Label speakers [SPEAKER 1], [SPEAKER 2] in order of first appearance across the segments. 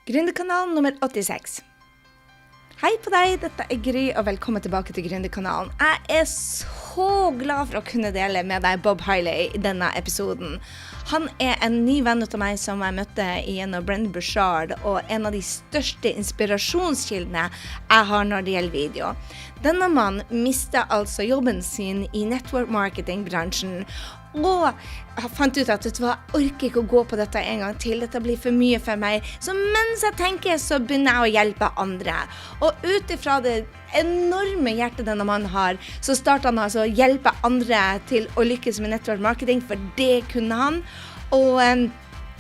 [SPEAKER 1] Gründerkanalen nummer 86. Hei på deg, dette er Gry, og velkommen tilbake til Gründerkanalen. Jeg er så glad for å kunne dele med deg Bob Heilig i denne episoden. Han er en ny venn av meg som jeg møtte gjennom Brendan Burchard, og en av de største inspirasjonskildene jeg har når det gjelder video. Denne mannen mistet altså jobben sin i network marketing-bransjen, og jeg fant ut at jeg orker ikke å gå på dette en gang til. Dette blir for mye for meg. Så mens jeg tenker, så begynner jeg å hjelpe andre. Og utifra det enorme hjertet denne mannen har, så startet han altså å hjelpe andre til å lykkes med network marketing, for det kunne han. Og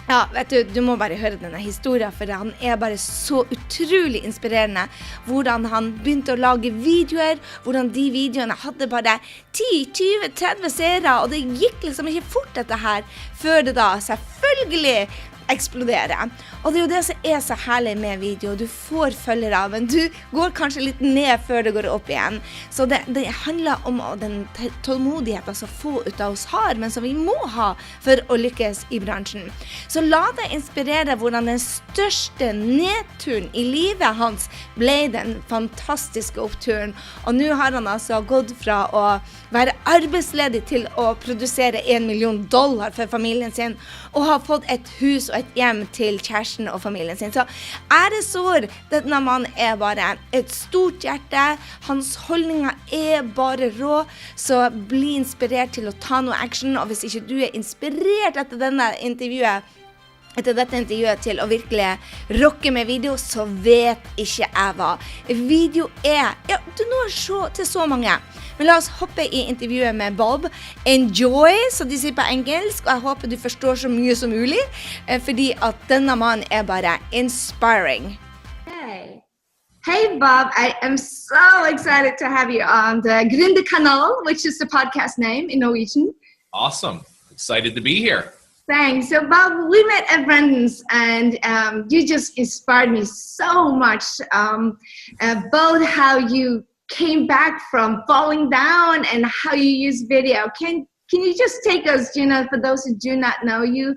[SPEAKER 1] ja, vet du må bare høre denne historien, for han er bare så utrolig inspirerende. Hvordan han begynte å lage videoer, hvordan de videoene hadde bare 10, 20, 30 seere, og det gikk liksom ikke fort dette her, før det da selvfølgelig eksploderer. Og det er jo det som er så herlig med video. Du får følgere, men du går kanskje litt ned før det går opp igjen. Så det handler om den tålmodigheten som få ut av oss har, men som vi må ha for å lykkes i bransjen. Så la deg inspirere hvordan den største nedturen i livet hans ble den fantastiske oppturen. Og nå har han altså gått fra å være arbeidsledig til å produsere $1 million for familien sin, og har fått et hus og et hjem til kjæresten og familien sin. Så æresord, denne mannen er bare et stort hjerte. Hans holdninger er bare rå, så bli inspirert til å ta noe action. Og hvis ikke du er inspirert etter dette intervjuet til å virkelig rocke med video, så vet ikke jeg hva. Video er, ja, du når så til så mange. Men la oss hoppe i intervjuet med Bob. Enjoy, så de sier på engelsk, og jeg håper du forstår så mye som mulig, fordi at denne mannen er bare inspiring.
[SPEAKER 2] Hey Bob, I am so excited to have you on the Gründerkanal, which is the podcast name in Norwegian.
[SPEAKER 3] Awesome. Excited to be here.
[SPEAKER 2] Thanks. So Bob, we met at Brendan's, and you just inspired me so much, both how you came back from falling down and how you use video. Can you just take us, for those who do not know you,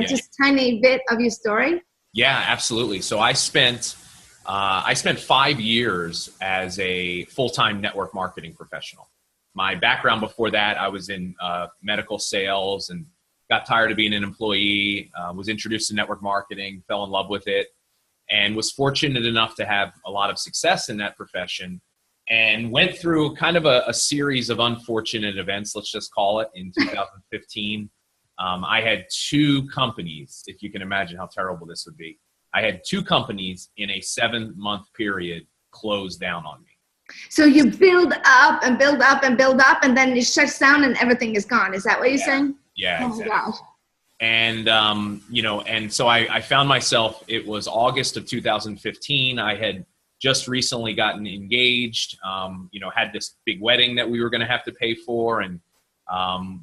[SPEAKER 2] just a tiny bit of your story?
[SPEAKER 3] Yeah, absolutely. So I spent 5 years as a full-time network marketing professional. My background before that, I was in medical sales and got tired of being an employee, was introduced to network marketing, fell in love with it, and was fortunate enough to have a lot of success in that profession, and went through kind of a series of unfortunate events, let's just call it, in 2015. I had 2 companies, if you can imagine how terrible this would be. I had 2 companies in a 7-month period close down on me.
[SPEAKER 2] So you build up and build up and build up, and then it shuts down and everything is gone. Is that what you're saying?
[SPEAKER 3] Yeah,
[SPEAKER 2] oh
[SPEAKER 3] exactly.
[SPEAKER 2] My gosh.
[SPEAKER 3] And, and so I found myself, it was August of 2015. I had just recently gotten engaged, had this big wedding that we were going to have to pay for, and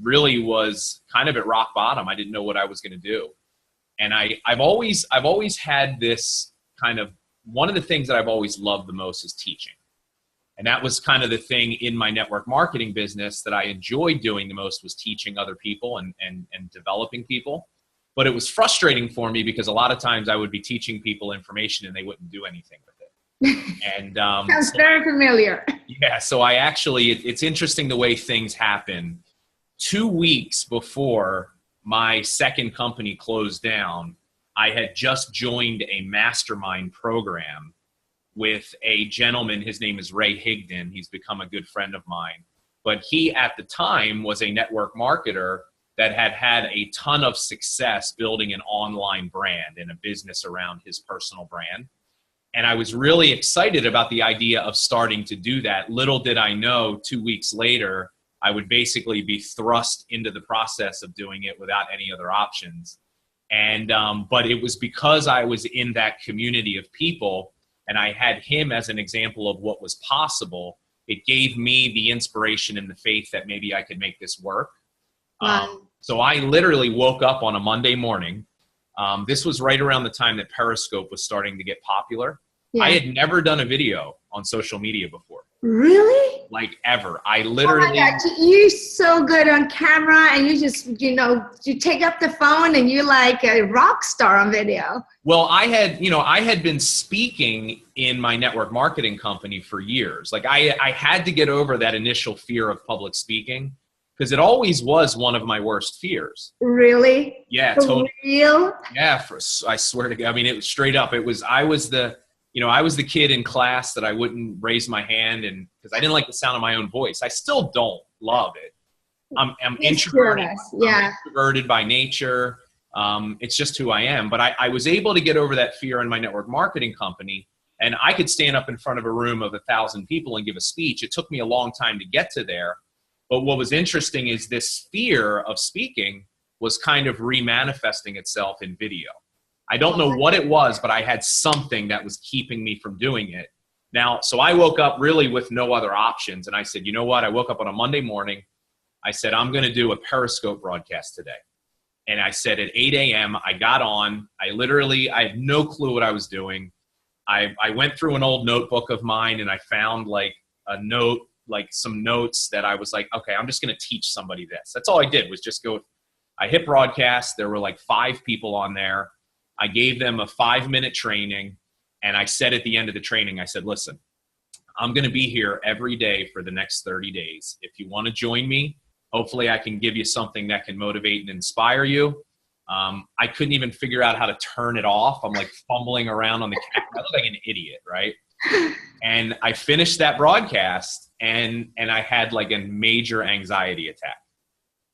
[SPEAKER 3] really was kind of at rock bottom. I didn't know what I was going to do. And I've always had this kind of, one of the things that I've always loved the most is teaching. And that was kind of the thing in my network marketing business that I enjoyed doing the most, was teaching other people and developing people. But it was frustrating for me because a lot of times I would be teaching people information and they wouldn't do anything with it. And
[SPEAKER 2] sounds very familiar.
[SPEAKER 3] Yeah, so I actually, it's interesting the way things happen. 2 weeks before my second company closed down, I had just joined a mastermind program with a gentleman. His name is Ray Higdon. He's become a good friend of mine. But he, at the time, was a network marketer that had a ton of success building an online brand and a business around his personal brand. And I was really excited about the idea of starting to do that. Little did I know, 2 weeks later, I would basically be thrust into the process of doing it without any other options. And but it was because I was in that community of people, and I had him as an example of what was possible. It gave me the inspiration and the faith that maybe I could make this work.
[SPEAKER 2] Wow.
[SPEAKER 3] So I literally woke up on a Monday morning. This was right around the time that Periscope was starting to get popular. Yeah. I had never done a video on social media before.
[SPEAKER 2] Really?
[SPEAKER 3] like ever. I
[SPEAKER 2] Oh
[SPEAKER 3] literally,
[SPEAKER 2] my God, you're so good on camera, and you just, you take up the phone and you're like a rock star on video.
[SPEAKER 3] well, I had been speaking in my network marketing company for years. Like I had to get over that initial fear of public speaking because it always was one of my worst fears.
[SPEAKER 2] Really?
[SPEAKER 3] Yeah,
[SPEAKER 2] For
[SPEAKER 3] totally.
[SPEAKER 2] real?
[SPEAKER 3] Yeah, I swear to God. I mean, it was straight up. I was the kid in class that I wouldn't raise my hand and because I didn't like the sound of my own voice. I still don't love it. I'm introverted.
[SPEAKER 2] Yeah.
[SPEAKER 3] I'm introverted by nature. It's just who I am. But I was able to get over that fear in my network marketing company, and I could stand up in front of a room of 1,000 people and give a speech. It took me a long time to get to there. But what was interesting is this fear of speaking was kind of remanifesting itself in video. I don't know what it was, but I had something that was keeping me from doing it. Now, so I woke up really with no other options. And I said, you know what? I woke up on a Monday morning. I said, I'm going to do a Periscope broadcast today. And I said at 8 a.m., I got on. I had no clue what I was doing. I went through an old notebook of mine and I found like a note, like some notes that I was like, okay, I'm just going to teach somebody this. That's all I did was just go. I hit broadcast. There were like 5 people on there. I gave them a 5-minute training. And I said at the end of the training, I said, listen, I'm going to be here every day for the next 30 days. If you want to join me, hopefully I can give you something that can motivate and inspire you. I couldn't even figure out how to turn it off. I'm like fumbling around on the camera. I look like an idiot, right? And I finished that broadcast and I had like a major anxiety attack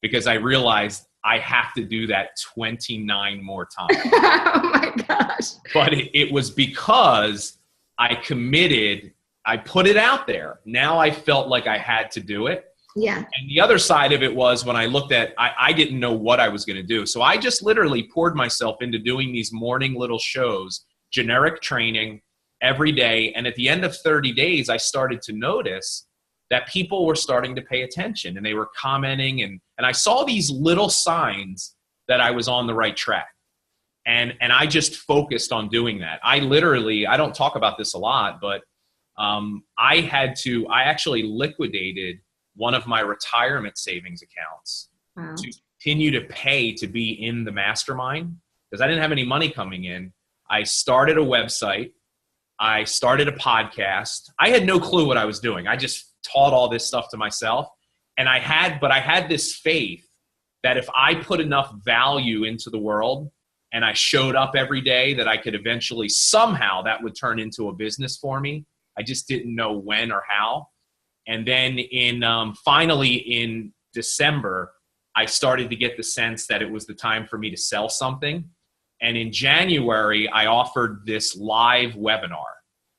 [SPEAKER 3] because I realized I have to do that 29 more times.
[SPEAKER 2] Oh my gosh.
[SPEAKER 3] But it was because I committed, I put it out there. Now I felt like I had to do it.
[SPEAKER 2] Yeah.
[SPEAKER 3] And the other side of it was when I looked at, I didn't know what I was going to do. So I just literally poured myself into doing these morning little shows, generic training every day. And at the end of 30 days, I started to notice that people were starting to pay attention and they were commenting. And I saw these little signs that I was on the right track. And I just focused on doing that. I don't talk about this a lot, but I actually liquidated one of my retirement savings accounts to continue to pay to be in the mastermind because I didn't have any money coming in. I started a website. I started a podcast. I had no clue what I was doing. I just taught all this stuff to myself. And I had this faith that if I put enough value into the world and I showed up every day, that I could eventually somehow that would turn into a business for me. I just didn't know when or how. And then finally in December, I started to get the sense that it was the time for me to sell something. And in January, I offered this live webinar.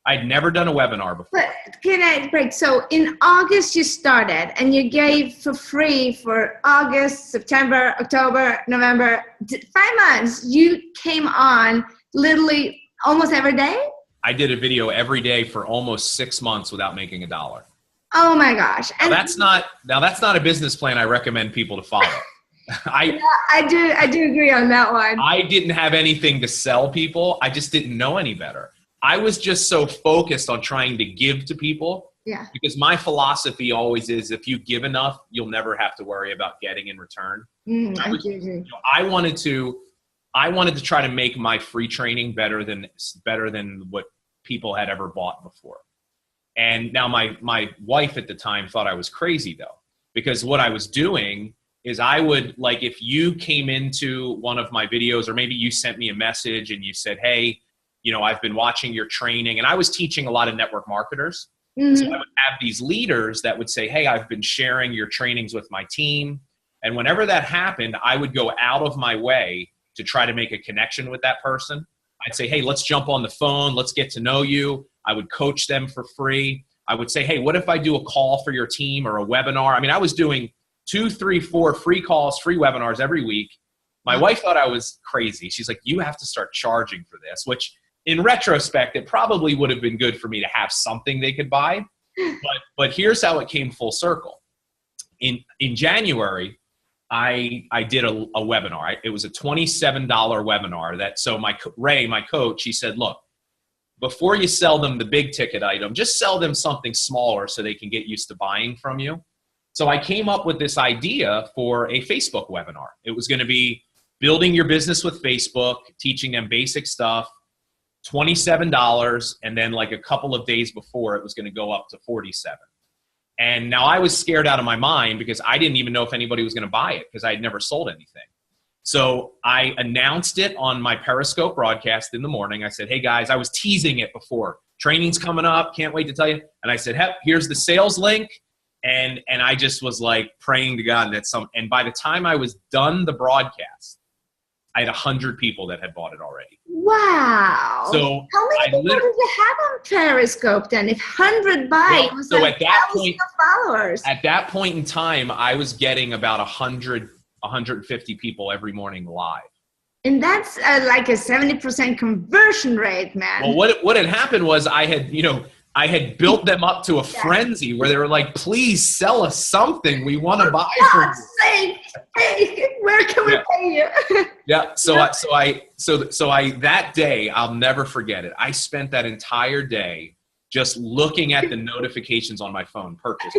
[SPEAKER 3] I'd never done a webinar before.
[SPEAKER 2] But can I break? So in August you started and you gave for free for August, September, October, November, 5 months. You came on literally almost every day?
[SPEAKER 3] I did a video every day for almost 6 months without making $1.
[SPEAKER 2] Oh my gosh. And
[SPEAKER 3] that's not a business plan I recommend people to follow.
[SPEAKER 2] I do agree on that one.
[SPEAKER 3] I didn't have anything to sell people. I just didn't know any better. I was just so focused on trying to give to people.
[SPEAKER 2] Yeah.
[SPEAKER 3] Because my philosophy always is if you give enough, you'll never have to worry about getting in return. I wanted to try to make my free training better than what people had ever bought before. And now my wife at the time thought I was crazy though, because what I was doing is I would, like, if you came into one of my videos or maybe you sent me a message and you said, hey, I've been watching your training, and I was teaching a lot of network marketers. Mm-hmm. So I would have these leaders that would say, hey, I've been sharing your trainings with my team. And whenever that happened, I would go out of my way to try to make a connection with that person. I'd say, hey, let's jump on the phone. Let's get to know you. I would coach them for free. I would say, hey, what if I do a call for your team or a webinar? I mean, I was doing 2, 3, 4 free calls, free webinars every week. My wife thought I was crazy. She's like, you have to start charging for this, which in retrospect, it probably would have been good for me to have something they could buy. But here's how it came full circle. In January, I did a webinar. It was a $27 webinar. So Ray, my coach, he said, look, before you sell them the big ticket item, just sell them something smaller so they can get used to buying from you. So I came up with this idea for a Facebook webinar. It was going to be building your business with Facebook, teaching them basic stuff, $27, and then like a couple of days before it was going to go up to $47. And now I was scared out of my mind because I didn't even know if anybody was going to buy it because I had never sold anything. So I announced it on my Periscope broadcast in the morning. I said, hey guys, I was teasing it before. Training's coming up. Can't wait to tell you. And I said, here's the sales link. And I just was like praying to God that and by the time I was done the broadcast, I had 100 people that had bought it already.
[SPEAKER 2] Wow.
[SPEAKER 3] So
[SPEAKER 2] how many people did you have on Periscope then? If 100 buy, it was so like thousands of followers.
[SPEAKER 3] At that point in time, I was getting about 150 people every morning live.
[SPEAKER 2] And that's like a 70% conversion rate, man.
[SPEAKER 3] Well, what had happened was I had built them up to a frenzy where they were like, please sell us something. We want to buy from you.
[SPEAKER 2] Hey, where can we pay you?
[SPEAKER 3] Yeah. So I that day, I'll never forget it. I spent that entire day just looking at the notifications on my phone. Purchase.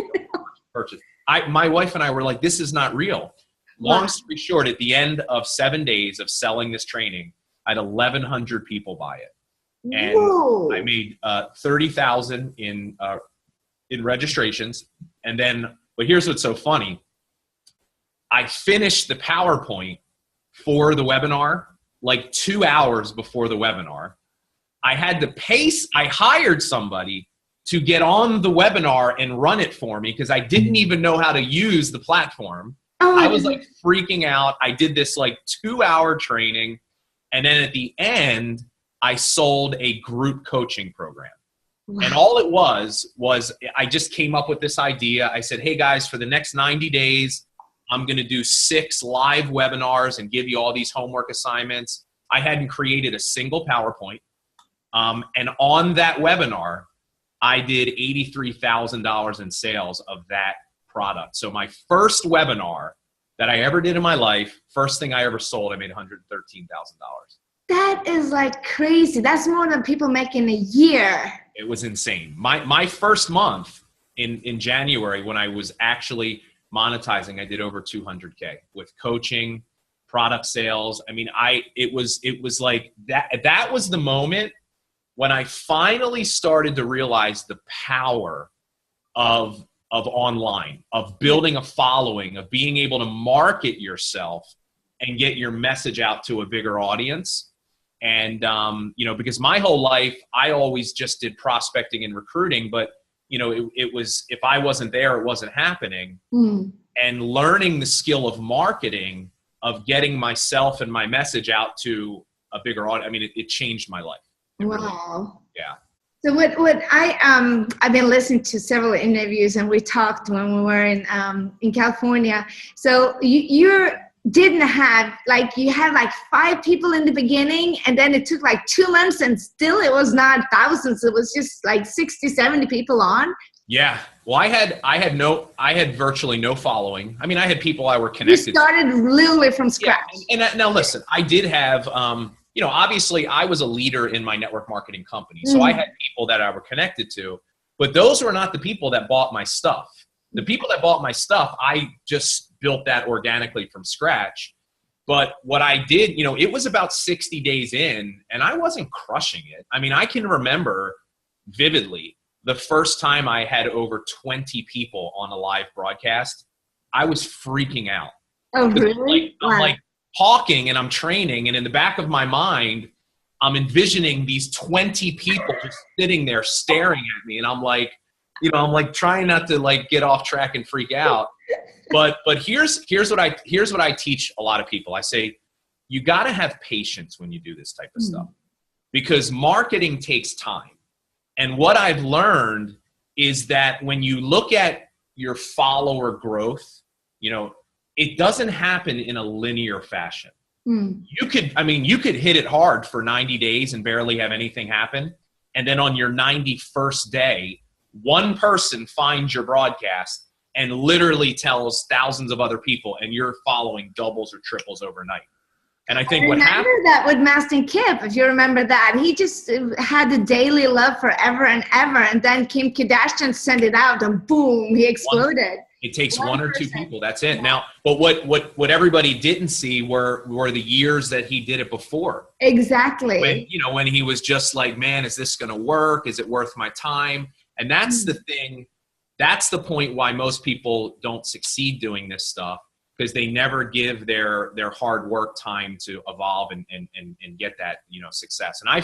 [SPEAKER 3] My wife and I were like, this is not real. Long story short, at the end of 7 days of selling this training, I had 1,100 people buy it. And whoa. I made 30,000 in registrations. And then, but here's what's so funny. I finished the PowerPoint for the webinar like 2 hours before the webinar. I had to I hired somebody to get on the webinar and run it for me because I didn't even know how to use the platform. I was like freaking out. I did this like 2-hour training. And then at the end, I sold a group coaching program. Wow. And all it was I just came up with this idea. I said, hey guys, for the next 90 days, I'm going to do 6 live webinars and give you all these homework assignments. I hadn't created a single PowerPoint. And on that webinar, I did $83,000 in sales of that product. So my first webinar that I ever did in my life, first thing I ever sold, I made $113,000.
[SPEAKER 2] That is like crazy. That's more than people make in a year.
[SPEAKER 3] It was insane. My first month in January when I was actually monetizing, I did over 200K with coaching, product sales. I mean, it was like that was the moment when I finally started to realize the power of online, of building a following, of being able to market yourself and get your message out to a bigger audience. And, because my whole life, I always just did prospecting and recruiting, but, it was, if I wasn't there, it wasn't happening. And learning the skill of marketing, of getting myself and my message out to a bigger audience. I mean, it changed my life.
[SPEAKER 2] Wow.
[SPEAKER 3] Yeah.
[SPEAKER 2] So what I've been listening to several interviews, and we talked when we were in California. So you didn't have, like, you had like 5 people in the beginning, and then it took like 2 months, and still it was not thousands. It was just like 60, 70 people on.
[SPEAKER 3] Yeah. Well, I had virtually no following. I mean, I had people I were connected.
[SPEAKER 2] You started literally from scratch.
[SPEAKER 3] Yeah. And now listen, I did have, obviously I was a leader in my network marketing company. So I had people that I were connected to, but those were not the people that bought my stuff. The people that bought my stuff, I just built that organically from scratch. But what I did, it was about 60 days in, and I wasn't crushing it. I mean, I can remember vividly the first time I had over 20 people on a live broadcast. I was freaking out.
[SPEAKER 2] Oh, really?
[SPEAKER 3] I'm like talking and I'm training, and in the back of my mind, I'm envisioning these 20 people just sitting there staring at me, and I'm like, I'm like trying not to like get off track and freak out. But here's what I teach a lot of people. I say, you got to have patience when you do this type of stuff, because marketing takes time. And what I've learned is that when you look at your follower growth, it doesn't happen in a linear fashion. You could hit it hard for 90 days and barely have anything happen. And then on your 91st day, one person finds your broadcast and literally tells thousands of other people, and your following doubles or triples overnight. And I think
[SPEAKER 2] I
[SPEAKER 3] what
[SPEAKER 2] remember
[SPEAKER 3] happened,
[SPEAKER 2] that with Mastin Kip, if you remember that. He just had the daily love forever and ever. And then Kim Kardashian sent it out and boom, he exploded.
[SPEAKER 3] it takes
[SPEAKER 2] One
[SPEAKER 3] one or two
[SPEAKER 2] person.
[SPEAKER 3] people. That's it. Now, but what everybody didn't see were the years that he did it before.
[SPEAKER 2] Exactly.
[SPEAKER 3] When he was just like, man, is this going to work? Is it worth my time? And that's the thing. That's the point why most people don't succeed doing this stuff, because they never give their hard work time to evolve and get that, success. And I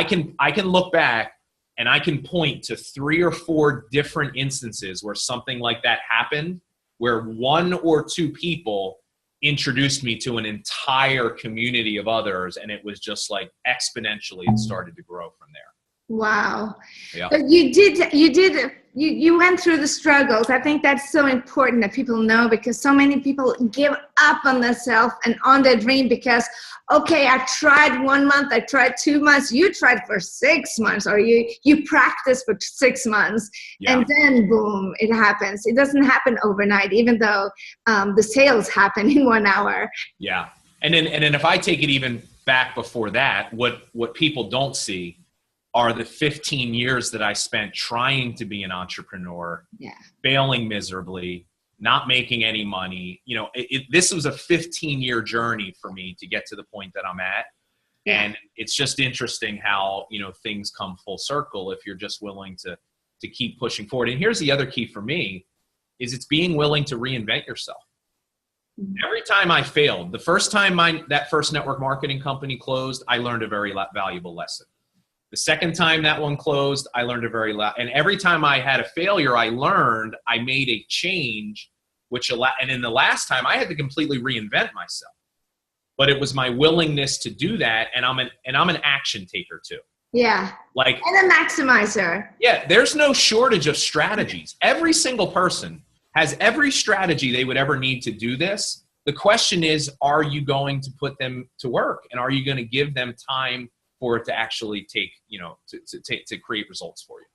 [SPEAKER 3] can look back and I can point to 3 or 4 different instances where something like that happened, where 1 or 2 people introduced me to an entire community of others. And it was just like exponentially, it started to grow from there.
[SPEAKER 2] Wow.
[SPEAKER 3] Yeah.
[SPEAKER 2] But you went through the struggles. I think that's so important that people know, because so many people give up on themselves and on their dream because, okay, I tried 1 month, I tried 2 months, you tried for 6 months, or you practiced for 6 months, and then boom, it happens. It doesn't happen overnight, even though the sales happen in 1 hour.
[SPEAKER 3] Yeah. And then if I take it even back before that, what people don't see are the 15 years that I spent trying to be an entrepreneur, failing miserably, not making any money. This was a 15-year journey for me to get to the point that I'm at. And it's just interesting how, things come full circle if you're just willing to keep pushing forward. And here's the other key for me is it's being willing to reinvent yourself. Every time I failed, the first time that first network marketing company closed, I learned a very valuable lesson. The second time that one closed, I learned and every time I had a failure, I learned, I made a change, and in the last time I had to completely reinvent myself, but it was my willingness to do that. And I'm an action taker too.
[SPEAKER 2] Yeah. And a maximizer.
[SPEAKER 3] Yeah. There's no shortage of strategies. Every single person has every strategy they would ever need to do this. The question is, are you going to put them to work, and are you going to give them time for it to actually take, to create results for you?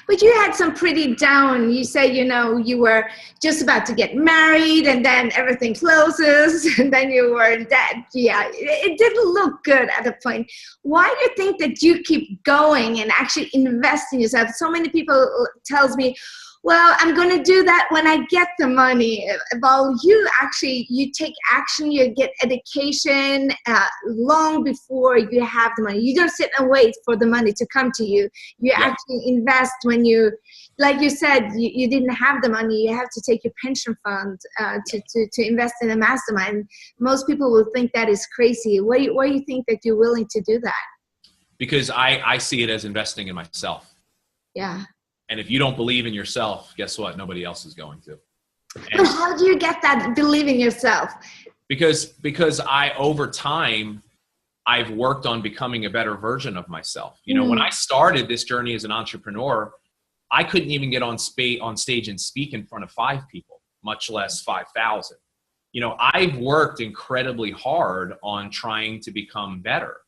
[SPEAKER 2] But you had some pretty down, you say, you were just about to get married and then everything closes and then you were in debt. Yeah, it didn't look good at the point. Why do you think that you keep going and actually invest in yourself? So many people tells me, well, I'm going to do that when I get the money. Well, you take action, you get education long before you have the money. You don't sit and wait for the money to come to you. You actually invest when you, like you said, you didn't have the money. You have to take your pension fund to invest in a mastermind. Most people will think that is crazy. Why do you think that you're willing to do that?
[SPEAKER 3] Because I see it as investing in myself.
[SPEAKER 2] Yeah.
[SPEAKER 3] And if you don't believe in yourself, guess what? Nobody else is going to.
[SPEAKER 2] But how do you get that believe in yourself?
[SPEAKER 3] Because over time, I've worked on becoming a better version of myself. When I started this journey as an entrepreneur, I couldn't even get on stage and speak in front of 5 people, much less 5,000. I've worked incredibly hard on trying to become better.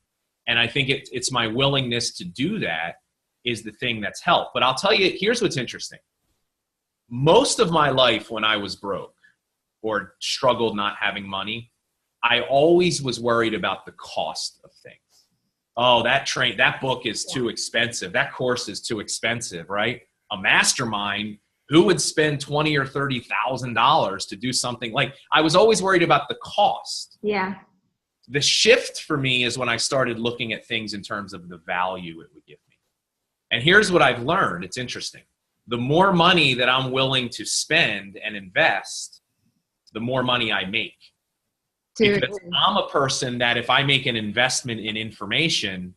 [SPEAKER 3] And I think it's my willingness to do that is the thing that's helped. But I'll tell you, here's what's interesting. Most of my life when I was broke or struggled not having money, I always was worried about the cost of things. Oh, that book is too expensive. That course is too expensive, right? A mastermind, who would spend $20,000 or $30,000 to do something? Like, I was always worried about the cost.
[SPEAKER 2] Yeah.
[SPEAKER 3] The shift for me is when I started looking at things in terms of the value it would give me. And here's what I've learned. It's interesting. The more money that I'm willing to spend and invest, the more money I make.
[SPEAKER 2] Dude.
[SPEAKER 3] Because I'm a person that if I make an investment in information,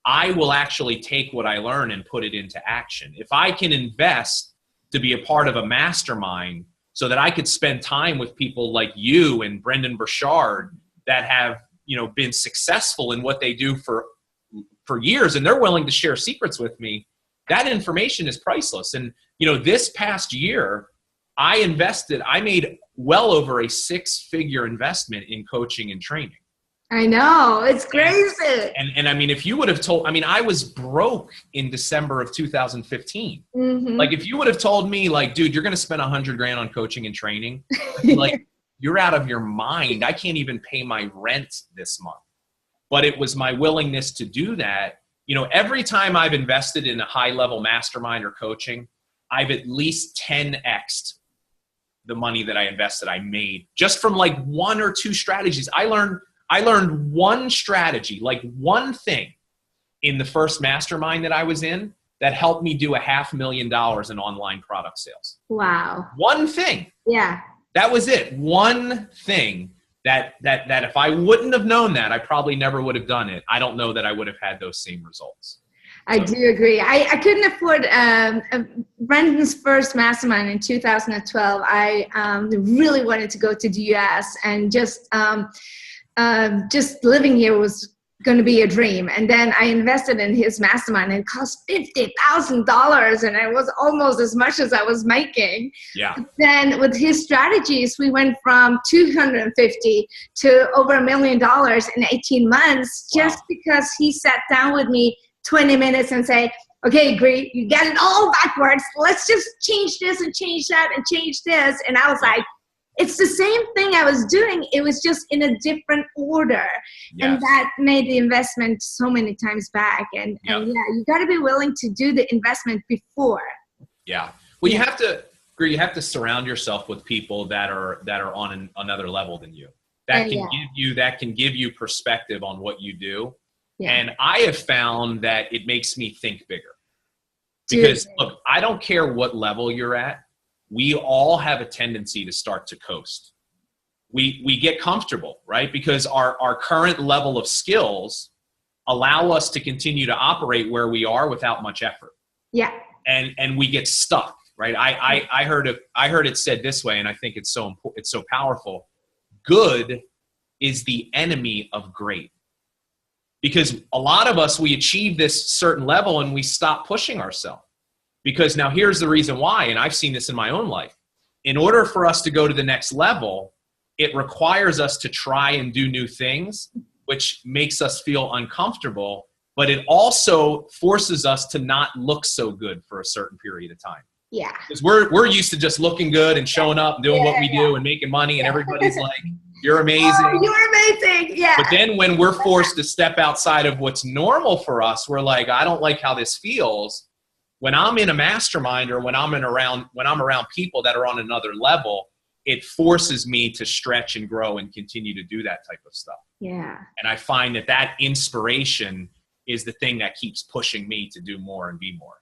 [SPEAKER 3] I will actually take what I learn and put it into action. If I can invest to be a part of a mastermind so that I could spend time with people like you and Brendan Burchard that have, been successful in what they do for years, and they're willing to share secrets with me, that information is priceless. And, this past year, I made well over a 6-figure investment in coaching and training.
[SPEAKER 2] I know, it's crazy.
[SPEAKER 3] And I mean, if you would have I was broke in December of 2015.
[SPEAKER 2] Mm-hmm.
[SPEAKER 3] Like, if you would have told me, like, dude, you're going to spend $100,000 on coaching and training, like, you're out of your mind. I can't even pay my rent this month. But it was my willingness to do that. You know, every time I've invested in a high level mastermind or coaching, I've at least 10x'd the money that I invested, I made just from like one or two strategies. I learned one strategy, like one thing in the first mastermind that I was in that helped me do $500,000 in online product sales.
[SPEAKER 2] Wow.
[SPEAKER 3] One thing.
[SPEAKER 2] Yeah.
[SPEAKER 3] That was it. One thing that if I wouldn't have known that, I probably never would have done it. I don't know that I would have had those same results.
[SPEAKER 2] I do agree. I couldn't afford Brendan's first mastermind in 2012. I really wanted to go to the US, and just living here was going to be a dream. And then I invested in his mastermind, and it cost $50,000, and it was almost as much as I was making.
[SPEAKER 3] Yeah.
[SPEAKER 2] But then with his strategies, we went from 250 to over $1 million in 18 months, just because he sat down with me 20 minutes and say, okay, Gry, you got it all backwards. Let's just change this and change that and change this. And I was like, it's the same thing I was doing. It was just in a different order. Yes. And that made the investment so many times back. And yeah, you got to be willing to do the investment before.
[SPEAKER 3] Yeah. Well, you have to, Gry, you have to surround yourself with people that are on another level than you. That can give you perspective on what you do. Yeah. And I have found that it makes me think bigger. Because look, I don't care what level you're at. We all have a tendency to start to coast. We get comfortable, right? Because our current level of skills allow us to continue to operate where we are without much effort.
[SPEAKER 2] Yeah.
[SPEAKER 3] And we get stuck, right? I heard it said this way, and I think it's so powerful. Good is the enemy of great. Because a lot of us, we achieve this certain level and we stop pushing ourselves. Because now here's the reason why, and I've seen this in my own life. In order for us to go to the next level, it requires us to try and do new things, which makes us feel uncomfortable, but it also forces us to not look so good for a certain period of time.
[SPEAKER 2] Yeah.
[SPEAKER 3] Because we're used to just looking good and showing up and doing what we do and making money, and everybody's like, you're amazing.
[SPEAKER 2] Oh, you're amazing. Yeah.
[SPEAKER 3] But then when we're forced to step outside of what's normal for us, we're like, I don't like how this feels. When I'm in a mastermind or when I'm around people that are on another level, it forces me to stretch and grow and continue to do that type of stuff.
[SPEAKER 2] Yeah.
[SPEAKER 3] And I find that inspiration is the thing that keeps pushing me to do more and be more.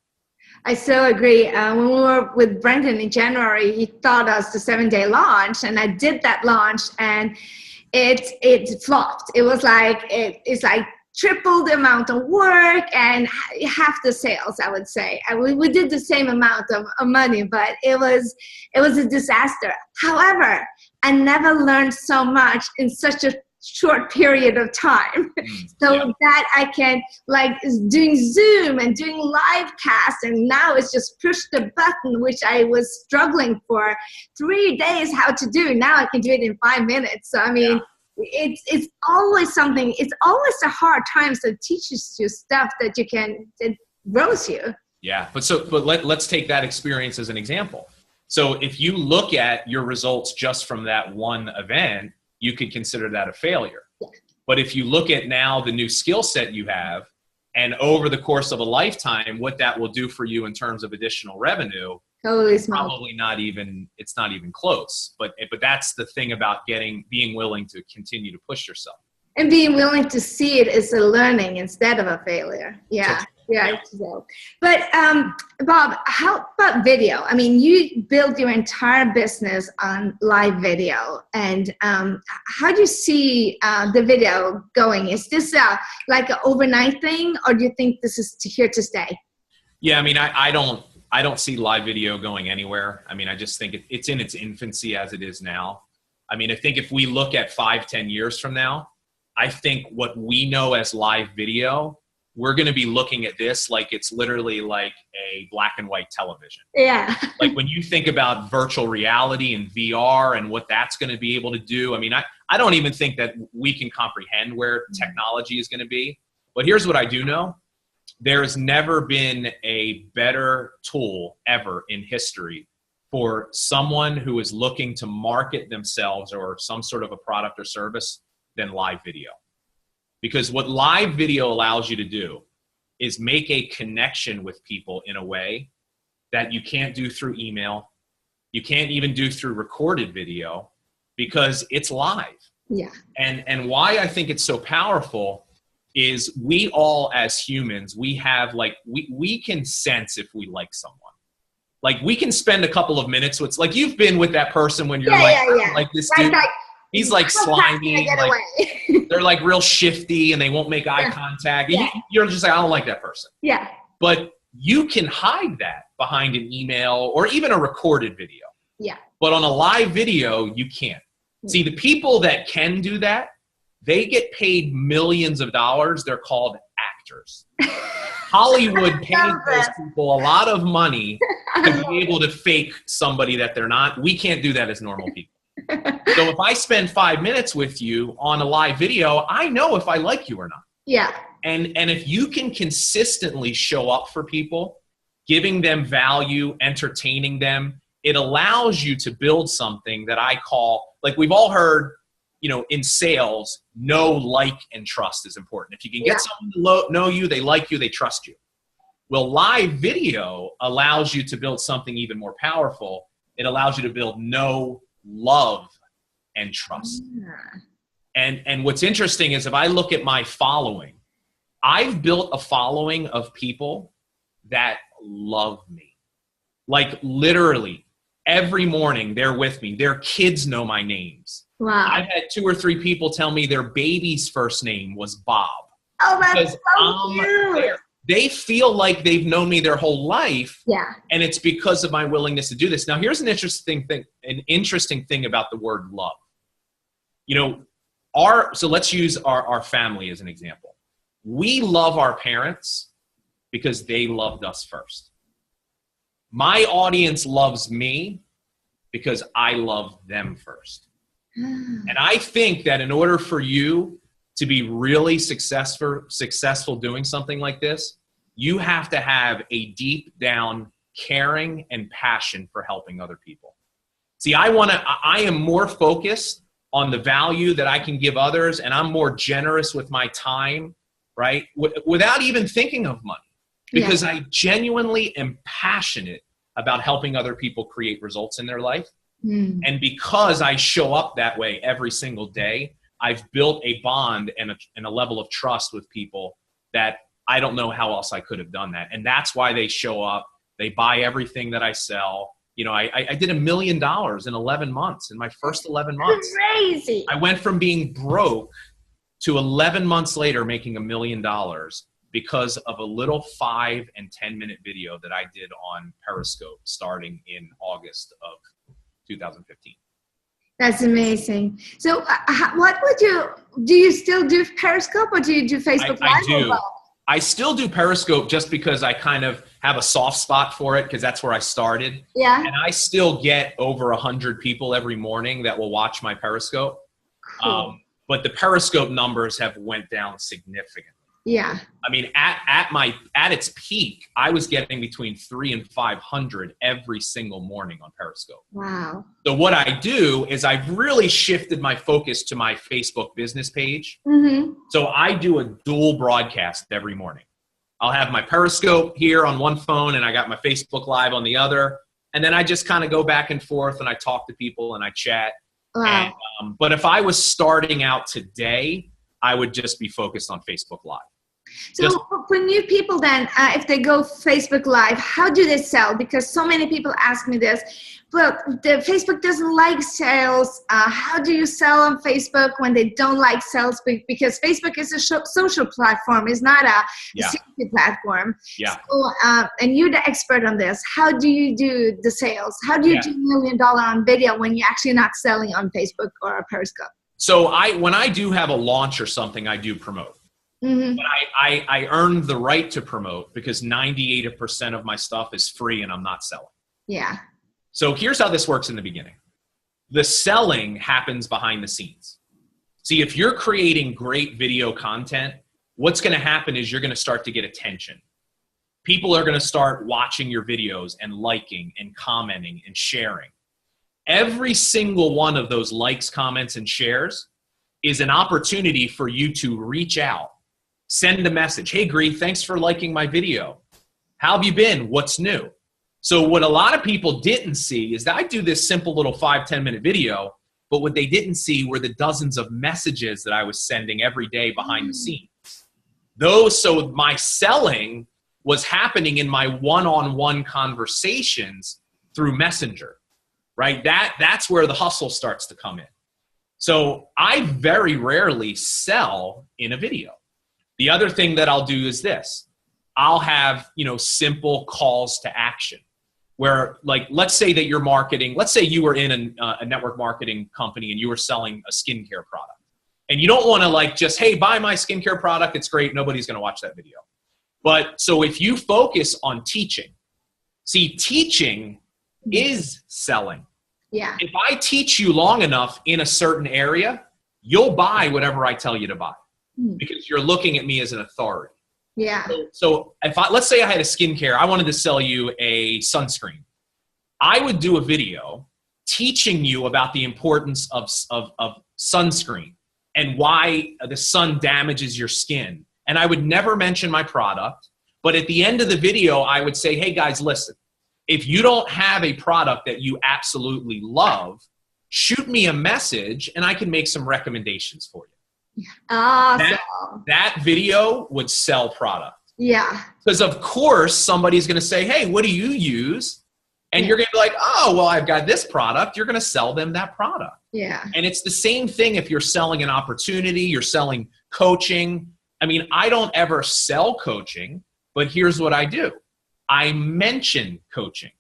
[SPEAKER 2] I so agree. When we were with Brendan in January, he taught us the 7-day launch, and I did that launch, and it flopped. It was like it's like triple the amount of work and half the sales, I would say. We did the same amount of money, but it was a disaster. However, I never learned so much in such a short period of time. That I can, like, doing Zoom and doing live cast, and now it's just push the button, which I was struggling for 3 days how to do. Now I can do it in 5 minutes. So I mean, it's always something. It's always the hard times that teaches you stuff that it grows you. Yeah,
[SPEAKER 3] but let's take that experience as an example. So if you look at your results just from that one event, you could consider that a failure. Yeah. But if you look at now the new skill set you have, and over the course of a lifetime, what that will do for you in terms of additional revenue, it's not even close. But that's the thing about being willing to continue to push yourself.
[SPEAKER 2] And being willing to see it as a learning instead of a failure. Yeah. Yeah. But Bob, how about video? I mean, you built your entire business on live video, and how do you see the video going? Is this like an overnight thing, or do you think this is here to stay?
[SPEAKER 3] Yeah, I mean, I don't see live video going anywhere. I mean, I just think it's in its infancy as it is now. I mean, I think if we look at 5-10 years from now, I think what we know as live video, we're going to be looking at this like it's literally like a black and white television.
[SPEAKER 2] Yeah.
[SPEAKER 3] Like when you think about virtual reality and VR and what that's going to be able to do, I mean, I don't even think that we can comprehend where technology is going to be. But here's what I do know. There has never been a better tool ever in history for someone who is looking to market themselves or some sort of a product or service than live video. Because what live video allows you to do is make a connection with people in a way that you can't do through email. You can't even do through recorded video because it's live.
[SPEAKER 2] Yeah.
[SPEAKER 3] And why I think it's so powerful is we all as humans, we have like, we can sense if we like someone. Like we can spend a couple of minutes with, like you've been with that person when you're like this dude, he's like slimy, like, they're like real shifty and they won't make eye contact. Yeah. You're just like, I don't like that person.
[SPEAKER 2] Yeah.
[SPEAKER 3] But you can hide that behind an email or even a recorded video.
[SPEAKER 2] Yeah.
[SPEAKER 3] But on a live video, you can't. See, the people that can do that, they get paid millions of dollars. They're called actors. Hollywood pays those people a lot of money to be able to fake somebody that they're not. We can't do that as normal people. So if I spend 5 minutes with you on a live video, I know if I like you or not.
[SPEAKER 2] Yeah.
[SPEAKER 3] And if you can consistently show up for people, giving them value, entertaining them, it allows you to build something that I call, like we've all heard, you know, in sales, know, like, and trust is important. If you can get someone to know you, they like you, they trust you. Well, live video allows you to build something even more powerful. It allows you to build know, love, and trust. And what's interesting is if I look at my following, I've built a following of people that love me. Like literally every morning they're with me. Their kids know my names.
[SPEAKER 2] Wow.
[SPEAKER 3] I've had 2 or 3 people tell me their baby's first name was Bob.
[SPEAKER 2] Oh, that's so cute.
[SPEAKER 3] They feel like they've known me their whole life.
[SPEAKER 2] Yeah.
[SPEAKER 3] And it's because of my willingness to do this. Now, here's an interesting thing about the word love. You know, so let's use our family as an example. We love our parents because they loved us first. My audience loves me because I love them first. And I think that in order for you to be really successful doing something like this, you have to have a deep down caring and passion for helping other people. See, I am more focused on the value that I can give others, and I'm more generous with my time, right? Without even thinking of money, because I genuinely am passionate about helping other people create results in their life. And because I show up that way every single day, I've built a bond and a level of trust with people that I don't know how else I could have done that. And that's why they show up. They buy everything that I sell. You know, I did $1 million in 11 months, in my first 11 months.
[SPEAKER 2] Crazy.
[SPEAKER 3] I went from being broke to 11 months later making $1 million because of a little 5 and 10 minute video that I did on Periscope starting in August of 2015.
[SPEAKER 2] That's amazing. So what would do you still do Periscope or do you do Facebook Live?
[SPEAKER 3] I do. I still do Periscope just because I kind of have a soft spot for it because that's where I started.
[SPEAKER 2] Yeah.
[SPEAKER 3] And I still get over 100 people every morning that will watch my Periscope.
[SPEAKER 2] Cool.
[SPEAKER 3] But the Periscope numbers have went down significantly.
[SPEAKER 2] Yeah.
[SPEAKER 3] I mean, at its peak, I was getting between 300 and 500 every single morning on Periscope.
[SPEAKER 2] Wow.
[SPEAKER 3] So what I do is I've really shifted my focus to my Facebook business page. So I do a dual broadcast every morning. I'll have my Periscope here on one phone and I got my Facebook Live on the other. And then I just kind of go back and forth and I talk to people and I chat.
[SPEAKER 2] Wow.
[SPEAKER 3] And, but if I was starting out today, I would just be focused on Facebook Live.
[SPEAKER 2] So for new people then, if they go Facebook Live, how do they sell? Because so many people ask me this. Well, the Facebook doesn't like sales. How do you sell on Facebook when they don't like sales? Because Facebook is a social platform. It's not a security platform.
[SPEAKER 3] Yeah.
[SPEAKER 2] So, and you're the expert on this. How do you do the sales? How do you do $1 million on video when you're actually not selling on Facebook or Periscope?
[SPEAKER 3] So when I do have a launch or something, I do promote. But I earned the right to promote because 98% of my stuff is free and I'm not selling.
[SPEAKER 2] Yeah.
[SPEAKER 3] So here's how this works in the beginning. The selling happens behind the scenes. See, if you're creating great video content, what's going to happen is you're going to start to get attention. people are going to start watching your videos and liking and commenting and sharing. Every single one of those likes, comments, and shares is an opportunity for you to reach out, send a message. Hey, Gry, thanks for liking my video. How have you been? What's new? So what a lot of people didn't see is that I do this simple little 5-10 minute video, but what they didn't see were the dozens of messages that I was sending every day behind the scenes. So my selling was happening in my one-on-one conversations through Messenger, right? That's where the hustle starts to come in. So I very rarely sell in a video. The other thing that I'll do is this. I'll have, simple calls to action where, like, let's say that you're marketing. Let's say you were in a network marketing company and you were selling a skincare product. And you don't want to just, hey, buy my skincare product. It's great. Nobody's going to watch that video. But so if you focus on teaching, see, teaching is selling.
[SPEAKER 2] Yeah.
[SPEAKER 3] If I teach you long enough in a certain area, you'll buy whatever I tell you to buy because you're looking at me as an authority.
[SPEAKER 2] Yeah.
[SPEAKER 3] So let's say I had a skincare, I wanted to sell you a sunscreen. I would do a video teaching you about the importance of sunscreen and why the sun damages your skin. And I would never mention my product, but at the end of the video, I would say, hey guys, listen, if you don't have a product that you absolutely love, shoot me a message and I can make some recommendations for you.
[SPEAKER 2] Awesome.
[SPEAKER 3] That video would sell product.
[SPEAKER 2] Yeah.
[SPEAKER 3] Because of course, somebody's going to say, hey, what do you use? And you're going to be like, oh, well, I've got this product. You're going to sell them that product.
[SPEAKER 2] Yeah.
[SPEAKER 3] And it's the same thing if you're selling an opportunity, you're selling coaching. I mean, I don't ever sell coaching, but here's what I do. I mention coaching.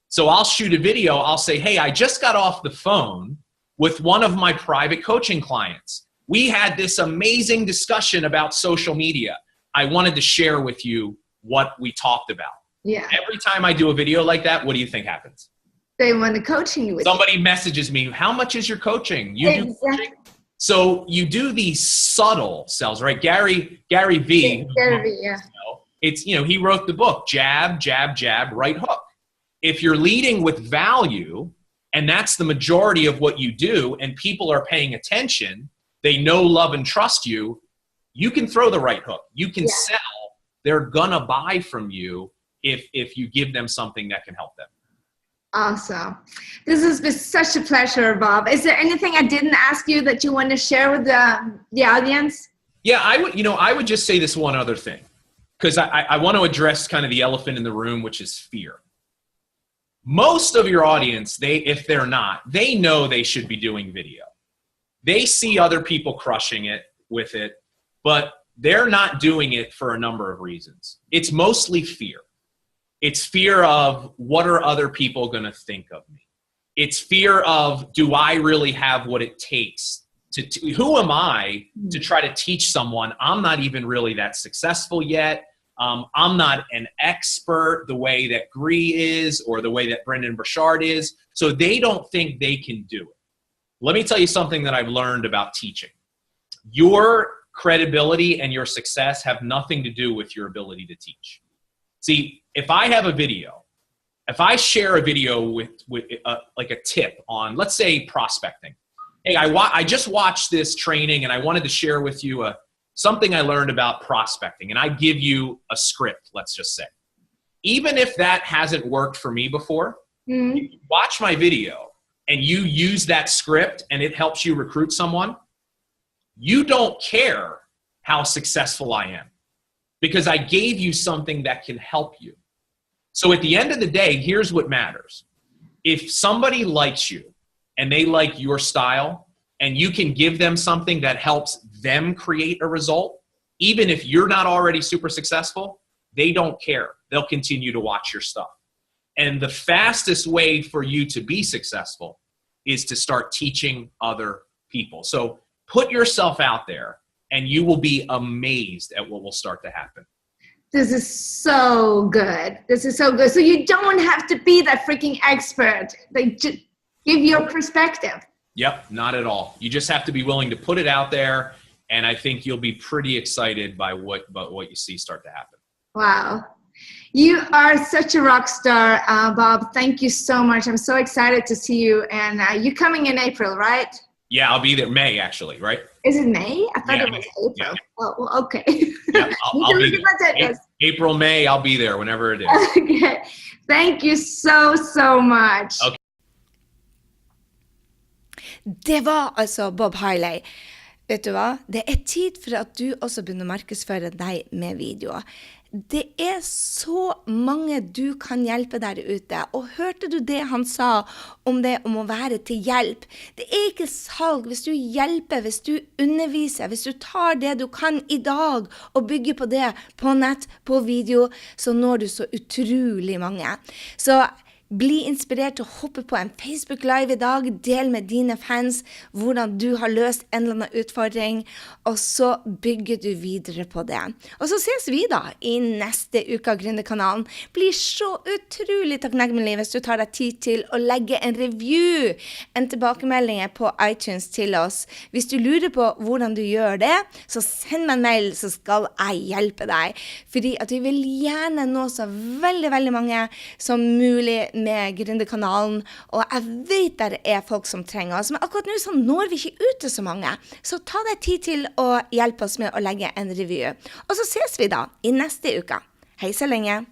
[SPEAKER 3] So I'll shoot a video. I'll say, hey, I just got off the phone with one of my private coaching clients. We had this amazing discussion about social media. I wanted to share with you what we talked about.
[SPEAKER 2] Yeah.
[SPEAKER 3] Every time I do a video like that, what do you think happens?
[SPEAKER 2] They want to coaching with
[SPEAKER 3] Somebody messages me, how much is your coaching? You do coaching? So you do these subtle sells, right? Gary V.
[SPEAKER 2] Gary V, yeah.
[SPEAKER 3] It's, he wrote the book, Jab, Jab, Jab, Right Hook. If you're leading with value, and that's the majority of what you do, and people are paying attention, they know, love, and trust you, you can throw the right hook. You can sell. They're gonna buy from you if you give them something that can help them.
[SPEAKER 2] Awesome. This has been such a pleasure, Bob. Is there anything I didn't ask you that you want to share with the audience?
[SPEAKER 3] Yeah, I would just say this one other thing, because I want to address kind of the elephant in the room, which is fear. Most of your audience, if they're not, they know they should be doing video. They see other people crushing it with it, but they're not doing it for a number of reasons. It's mostly fear. It's fear of, what are other people going to think of me? It's fear of, do I really have what it takes who am I to try to teach someone? I'm not even really that successful yet. I'm not an expert the way that Gry is or the way that Brendan Burchard is. So they don't think they can do it. Let me tell you something that I've learned about teaching. Your credibility and your success have nothing to do with your ability to teach. See, if I have a video, if I share a video with like a tip on, let's say, prospecting. Hey, I just watched this training and I wanted to share with you something I learned about prospecting, and I give you a script, let's just say. Even if that hasn't worked for me before, you watch my video and you use that script and it helps you recruit someone, you don't care how successful I am because I gave you something that can help you. So at the end of the day, here's what matters. If somebody likes you and they like your style and you can give them something that helps them create a result, even if you're not already super successful, they don't care. They'll continue to watch your stuff. And the fastest way for you to be successful is to start teaching other people. So put yourself out there and you will be amazed at what will start to happen.
[SPEAKER 2] This is so good. This is so good. So you don't have to be that freaking expert. Like, just give your perspective.
[SPEAKER 3] Yep, not at all. You just have to be willing to put it out there, and I think you'll be pretty excited by what you see start to happen.
[SPEAKER 2] Wow. You are such a rock star, Bob. Thank you so much. I'm so excited to see you. And you're coming in April, right?
[SPEAKER 3] Yeah, I'll be there. May, actually, right?
[SPEAKER 2] Is it May? I thought
[SPEAKER 3] Yeah,
[SPEAKER 2] it was April.
[SPEAKER 3] yeah.
[SPEAKER 2] Oh, well, okay.
[SPEAKER 3] Yeah, I'll be there.
[SPEAKER 2] Yes.
[SPEAKER 3] April, May, I'll be there whenever it is.
[SPEAKER 2] Okay. Thank you so, so much.
[SPEAKER 3] Okay.
[SPEAKER 1] Det var altså Bob Heilig. Vet du hva? Det tid for at du også begynner å markedsføre deg med videoer. Det så mange du kan hjelpe der ute, og hørte du det han sa om det om å være til hjelp? Det ikke salg hvis du hjelper, hvis du underviser, hvis du tar det du kan i dag og bygger på det på nett, på video, så når du så utrolig mange. Så bli inspirert til å hoppe på en Facebook Live i dag, del med dine fans hvordan du har løst en eller annen utfordring, og så bygger du videre på det. Og så ses vi da i neste uke av Gründerkanalen. Blir så utrolig takknemlig hvis du tar deg tid til å legge en review, en tilbakemelding på iTunes til oss. Hvis du lurer på hvordan du gjør det, så send meg en mail, så skal jeg hjelpe deg. Fordi at vi vil gjerne nå så veldig, veldig mange som mulig med Gründerkanalen, og jeg vet det folk som trenger oss, men akkurat nå så når vi ikke ut til så mange, så ta deg tid til å hjelpe oss med å legge en review. Og så ses vi da i neste uke. Hei så lenge!